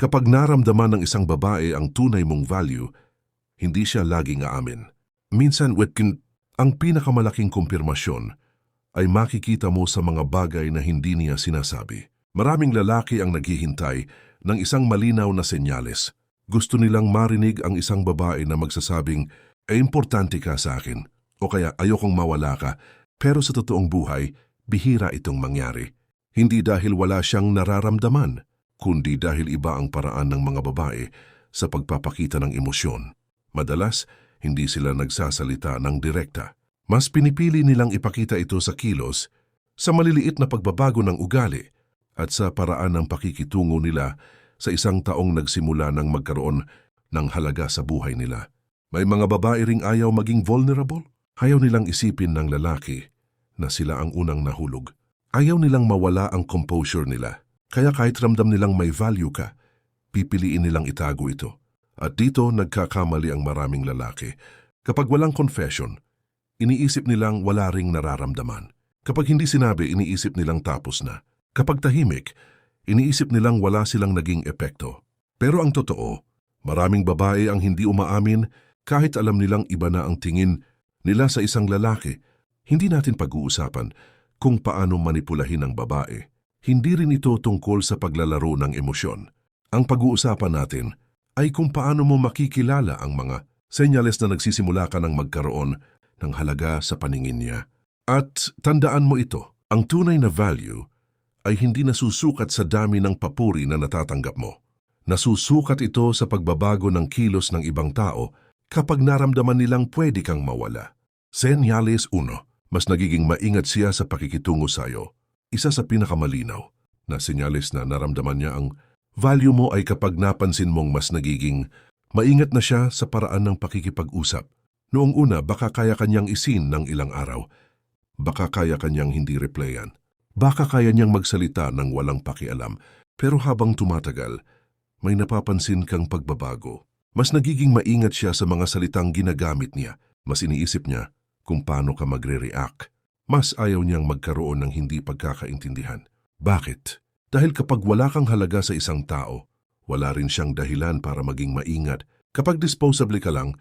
Kapag naramdaman ng isang babae ang tunay mong value, hindi siya laging aamin. Minsan, ang pinakamalaking kumpirmasyon ay makikita mo sa mga bagay na hindi niya sinasabi. Maraming lalaki ang naghihintay ng isang malinaw na senyales. Gusto nilang marinig ang isang babae na magsasabing, importante ka sa akin, o kaya ayokong mawala ka, pero sa totoong buhay, bihira itong mangyari. Hindi dahil wala siyang nararamdaman, kundi dahil iba ang paraan ng mga babae sa pagpapakita ng emosyon. Madalas, hindi sila nagsasalita ng direkta. Mas pinipili nilang ipakita ito sa kilos, sa maliliit na pagbabago ng ugali, at sa paraan ng pakikitungo nila sa isang taong nagsimula ng magkaroon ng halaga sa buhay nila. May mga babae ring ayaw maging vulnerable. Ayaw nilang isipin ng lalaki na sila ang unang nahulog. Ayaw nilang mawala ang composure nila. Kaya kahit ramdam nilang may value ka, pipiliin nilang itago ito. At dito nagkakamali ang maraming lalaki. Kapag walang confession, iniisip nilang wala ring nararamdaman. Kapag hindi sinabi, iniisip nilang tapos na. Kapag tahimik, iniisip nilang wala silang naging epekto. Pero ang totoo, maraming babae ang hindi umaamin kahit alam nilang iba na ang tingin nila sa isang lalaki. Hindi natin pag-uusapan kung paano manipulahin ang babae. Hindi rin ito tungkol sa paglalaro ng emosyon. Ang pag-uusapan natin ay kung paano mo makikilala ang mga senyales na nagsisimula ka ng magkaroon ng halaga sa paningin niya. At tandaan mo ito, ang tunay na value ay hindi nasusukat sa dami ng papuri na natatanggap mo. Nasusukat ito sa pagbabago ng kilos ng ibang tao kapag naramdaman nilang pwede kang mawala. Senyales 1. Mas nagiging maingat siya sa pakikitungo sa iyo. Isa sa pinakamalinaw na senyales na naramdaman niya ang value mo ay kapag napansin mong mas nagiging maingat na siya sa paraan ng pakikipag-usap. Noong una, baka kaya kanyang isin ng ilang araw. Baka kaya kanyang hindi replyan. Baka kaya niyang magsalita ng walang pakialam. Pero habang tumatagal, may napapansin kang pagbabago. Mas nagiging maingat siya sa mga salitang ginagamit niya. Mas iniisip niya kung paano ka magre-react. Mas ayaw niyang magkaroon ng hindi pagkakaintindihan. Bakit? Dahil kapag wala kang halaga sa isang tao, wala rin siyang dahilan para maging maingat. Kapag disposable ka lang,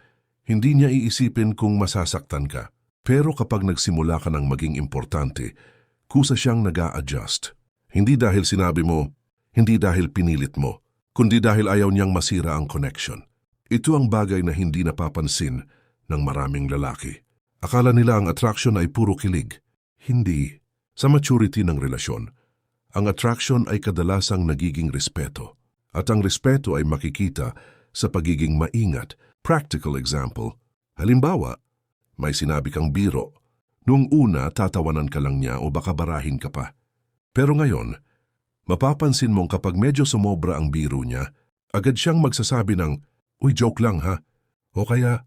hindi niya iisipin kung masasaktan ka. Pero kapag nagsimula ka ng maging importante, kusa siyang nag-a-adjust. Hindi dahil sinabi mo, hindi dahil pinilit mo, kundi dahil ayaw niyang masira ang connection. Ito ang bagay na hindi napapansin ng maraming lalaki. Akala nila ang attraction ay puro kilig. Hindi. Sa maturity ng relasyon, ang attraction ay kadalasang nagiging respeto. At ang respeto ay makikita sa pagiging maingat. Practical example. Halimbawa, may sinabi kang biro. Noong una, tatawanan ka lang niya o baka barahin ka pa. Pero ngayon, mapapansin mong kapag medyo sumobra ang biro niya, agad siyang magsasabi ng, "Uy, joke lang ha." O kaya,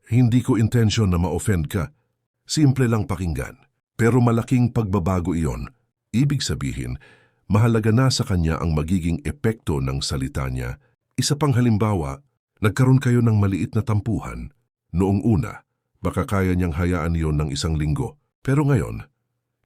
"Hindi ko intensyon na ma-offend ka. Simple lang pakinggan." Pero malaking pagbabago iyon. Ibig sabihin, mahalaga na sa kanya ang magiging epekto ng salita niya. Isa pang halimbawa, nagkaroon kayo ng maliit na tampuhan. Noong una, baka kaya niyang hayaan iyon ng isang linggo. Pero ngayon,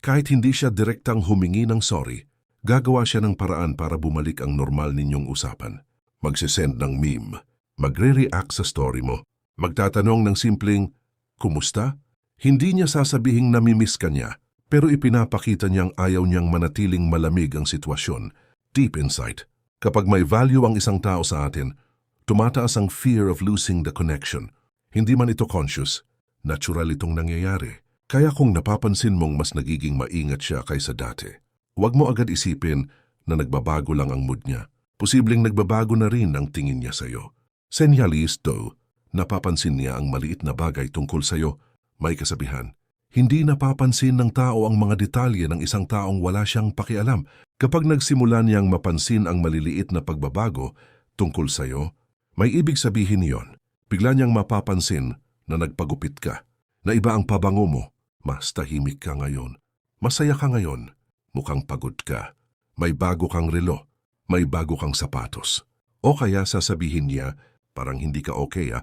kahit hindi siya direktang humingi ng sorry, gagawa siya ng paraan para bumalik ang normal ninyong usapan. Magsisend ng meme, magre-react sa story mo, magtatanong ng simpleng, "Kumusta?" Hindi niya sasabihing namimiss ka niya, pero ipinapakita niyang ayaw niyang manatiling malamig ang sitwasyon. Deep inside, kapag may value ang isang tao sa atin, tumataas ang fear of losing the connection. Hindi man ito conscious, natural itong nangyayari. Kaya kung napapansin mong mas nagiging maingat siya kaysa dati, huwag mo agad isipin na nagbabago lang ang mood niya. Posibleng nagbabago na rin ang tingin niya sa iyo. Senyales 2, napapansin niya ang maliit na bagay tungkol sa iyo. May kasabihan, hindi napapansin ng tao ang mga detalye ng isang taong wala siyang pakialam. Kapag nagsimula niyang mapansin ang maliliit na pagbabago tungkol sa iyo, may ibig sabihin niyon. Bigla niyang mapapansin na nagpagupit ka, na iba ang pabango mo, mas tahimik ka ngayon, masaya ka ngayon, mukhang pagod ka, may bago kang relo, may bago kang sapatos. O kaya sasabihin niya, parang hindi ka okay.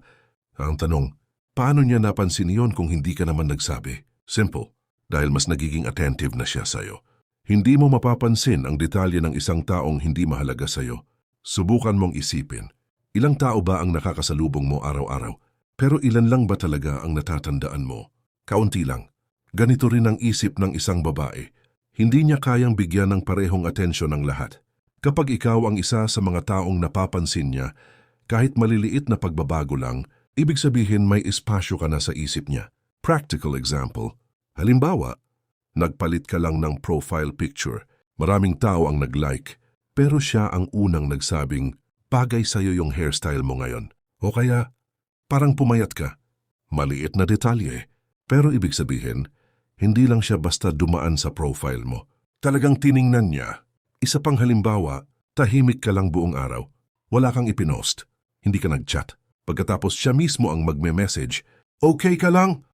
Ang tanong, paano niya napansin iyon kung hindi ka naman nagsabi? Simple, dahil mas nagiging attentive na siya sa'yo. Hindi mo mapapansin ang detalye ng isang taong hindi mahalaga sa'yo. Subukan mong isipin, ilang tao ba ang nakakasalubong mo araw-araw? Pero ilan lang ba talaga ang natatandaan mo? Kaunti lang. Ganito rin ang isip ng isang babae. Hindi niya kayang bigyan ng parehong atensyon ng lahat. Kapag ikaw ang isa sa mga taong napapansin niya, kahit maliliit na pagbabago lang, ibig sabihin may espasyo ka na sa isip niya. Practical example. Halimbawa, nagpalit ka lang ng profile picture. Maraming tao ang nag-like, pero siya ang unang nagsabing, bagay sa'yo yung hairstyle mo ngayon. O kaya, parang pumayat ka. Maliit na detalye, pero ibig sabihin, hindi lang siya basta dumaan sa profile mo. Talagang tiningnan niya. Isa pang halimbawa, tahimik ka lang buong araw. Wala kang ipinost. Hindi ka nag-chat. Pagkatapos siya mismo ang magme-message, okay ka lang?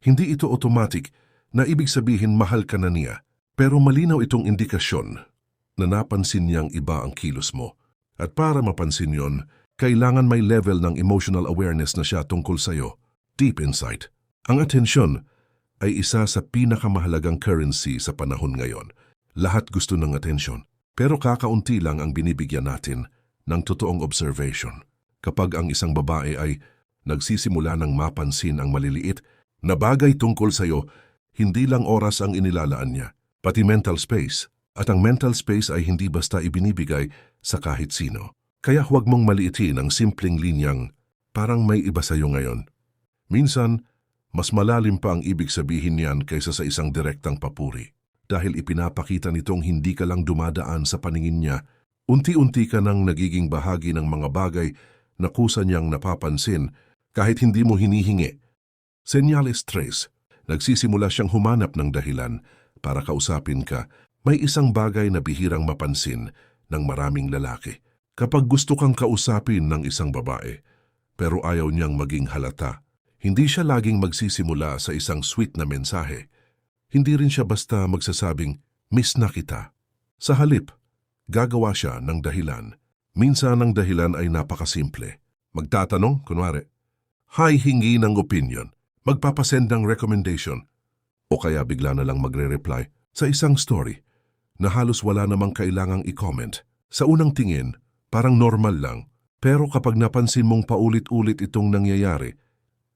Hindi ito automatic na ibig sabihin mahal ka na niya. Pero malinaw itong indikasyon na napansin niyang iba ang kilos mo. At para mapansin yon, kailangan may level ng emotional awareness na siya tungkol sa'yo. Deep insight. Ang atensyon ay isa sa pinakamahalagang currency sa panahon ngayon. Lahat gusto ng atensyon, pero kakaunti lang ang binibigyan natin ng totoong observation. Kapag ang isang babae ay nagsisimula ng mapansin ang maliliit na bagay tungkol sa'yo, hindi lang oras ang inilalaan niya, pati mental space. At ang mental space ay hindi basta ibinibigay sa kahit sino. Kaya huwag mong maliitin ang simpleng linyang parang may iba sa'yo ngayon. Minsan, mas malalim pa ang ibig sabihin niyan kaysa sa isang direktang papuri. Dahil ipinapakita nitong hindi ka lang dumadaan sa paningin niya, unti-unti ka nang nagiging bahagi ng mga bagay na kusa niyang napapansin kahit hindi mo hinihingi. Senyales tres, nagsisimula siyang humanap ng dahilan para kausapin ka. May isang bagay na bihirang mapansin ng maraming lalaki. Kapag gusto kang kausapin ng isang babae, pero ayaw niyang maging halata, hindi siya laging magsisimula sa isang sweet na mensahe. Hindi rin siya basta magsasabing, miss na kita. Sa halip, gagawa siya ng dahilan. Minsan ang dahilan ay napakasimple. Magtatanong, kunwari, hi, hingi ng opinion, magpapasend ng recommendation, o kaya bigla na lang magre-reply sa isang story na halos wala namang kailangang i-comment. Sa unang tingin, parang normal lang. Pero kapag napansin mong paulit-ulit itong nangyayari,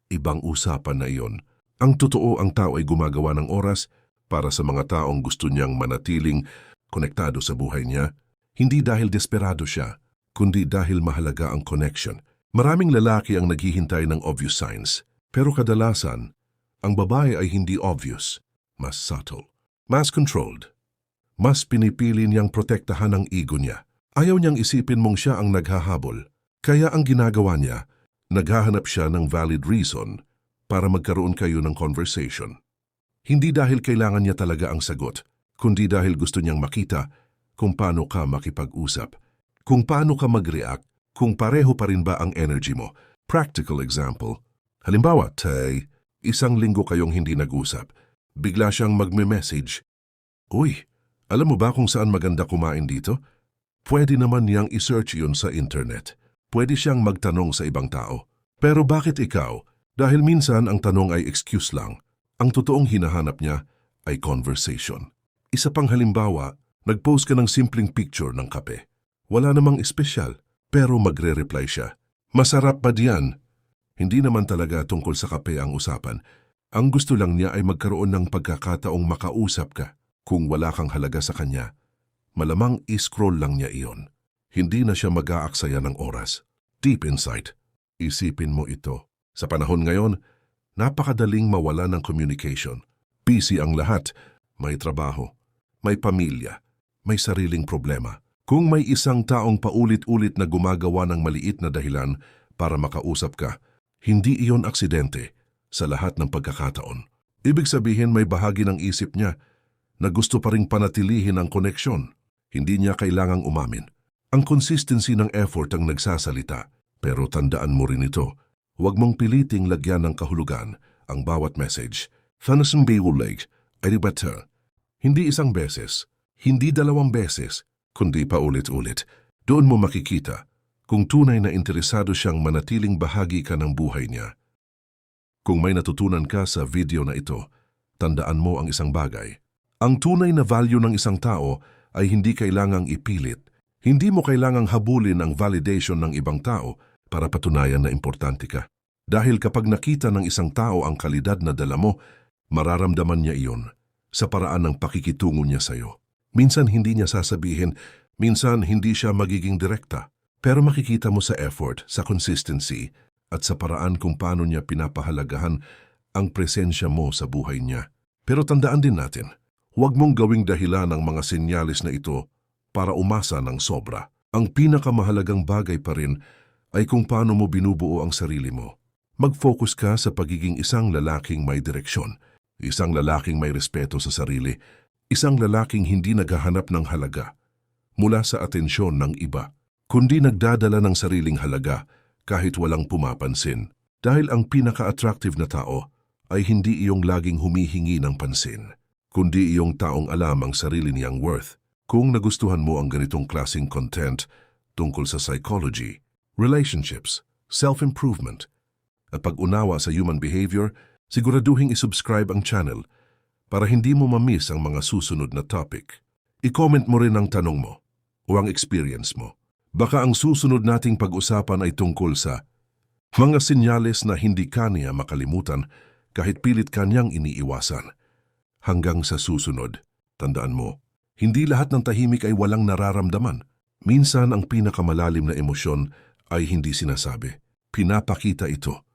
ibang usapan na iyon. Ang totoo, ang tao ay gumagawa ng oras para sa mga taong gusto niyang manatiling konektado sa buhay niya. Hindi dahil desperado siya, kundi dahil mahalaga ang connection. Maraming lalaki ang naghihintay ng obvious signs. Pero kadalasan, ang babae ay hindi obvious, mas subtle, mas controlled. Mas pinipili niyang protektahan ang ego niya. Ayaw niyang isipin mong siya ang naghahabol. Kaya ang ginagawa niya, naghahanap siya ng valid reason para magkaroon kayo ng conversation. Hindi dahil kailangan niya talaga ang sagot, kundi dahil gusto niyang makita kung paano ka makipag-usap, kung paano ka mag-react, kung pareho pa rin ba ang energy mo. Practical example. Halimbawa, isang linggo kayong hindi nag-usap. Bigla siyang magme-message, uy, alam mo ba kung saan maganda kumain dito? Pwede naman niyang i-search yun sa internet. Pwede siyang magtanong sa ibang tao. Pero bakit ikaw? Dahil minsan ang tanong ay excuse lang. Ang totoong hinahanap niya ay conversation. Isa pang halimbawa, nag-post ka ng simpleng picture ng kape. Wala namang espesyal, pero magre-reply siya. Masarap ba diyan? Hindi naman talaga tungkol sa kape ang usapan. Ang gusto lang niya ay magkaroon ng pagkakataong makausap ka. Kung wala kang halaga sa kanya, malamang i-scroll lang niya iyon. Hindi na siya mag-aaksaya ng oras. Deep insight. Isipin mo ito. Sa panahon ngayon, napakadaling mawala ng communication. Busy ang lahat. May trabaho, may pamilya, may sariling problema. Kung may isang taong paulit-ulit na gumagawa ng maliit na dahilan para makausap ka, hindi iyon aksidente sa lahat ng pagkakataon. Ibig sabihin may bahagi ng isip niya na gusto pa ring panatilihin ang koneksyon. Hindi niya kailangang umamin. Ang consistency ng effort ang nagsasalita. Pero tandaan mo rin ito. Huwag mong piliting lagyan ng kahulugan ang bawat message. Thanasan Bayulig ay better. Hindi isang beses, hindi dalawang beses, kundi paulit-ulit. Doon mo makikita kung tunay na interesado siyang manatiling bahagi ka ng buhay niya. Kung may natutunan ka sa video na ito, tandaan mo ang isang bagay. Ang tunay na value ng isang tao ay hindi kailangang ipilit, Hindi mo kailangang habulin ang validation ng ibang tao para patunayan na importante ka. Dahil kapag nakita ng isang tao ang kalidad na dala mo, mararamdaman niya iyon sa paraan ng pakikitungo niya sa'yo. Minsan hindi niya sasabihin, minsan hindi siya magiging direkta, pero makikita mo sa effort, sa consistency, at sa paraan kung paano niya pinapahalagahan ang presensya mo sa buhay niya. Pero tandaan din natin, huwag mong gawing dahilan ang mga senyalis na ito para umasa ng sobra. Ang pinakamahalagang bagay pa rin ay kung paano mo binubuo ang sarili mo. Mag-focus ka sa pagiging isang lalaking may direksyon, isang lalaking may respeto sa sarili, isang lalaking hindi naghahanap ng halaga mula sa atensyon ng iba, kundi nagdadala ng sariling halaga kahit walang pumapansin. Dahil ang pinaka-attractive na tao ay hindi iyong laging humihingi ng pansin, kundi iyong taong alam ang sarili niyang worth. Kung nagustuhan mo ang ganitong klaseng content tungkol sa psychology, relationships, self-improvement, at pag-unawa sa human behavior, siguraduhin isubscribe ang channel para hindi mo mamiss ang mga susunod na topic. I-comment mo rin ang tanong mo o ang experience mo. Baka ang susunod nating pag-usapan ay tungkol sa mga senyales na hindi kaniya makalimutan kahit pilit kanyang iniiwasan. Hanggang sa susunod, tandaan mo, hindi lahat ng tahimik ay walang nararamdaman. Minsan ang pinakamalalim na emosyon ay hindi sinasabi. Pinapakita ito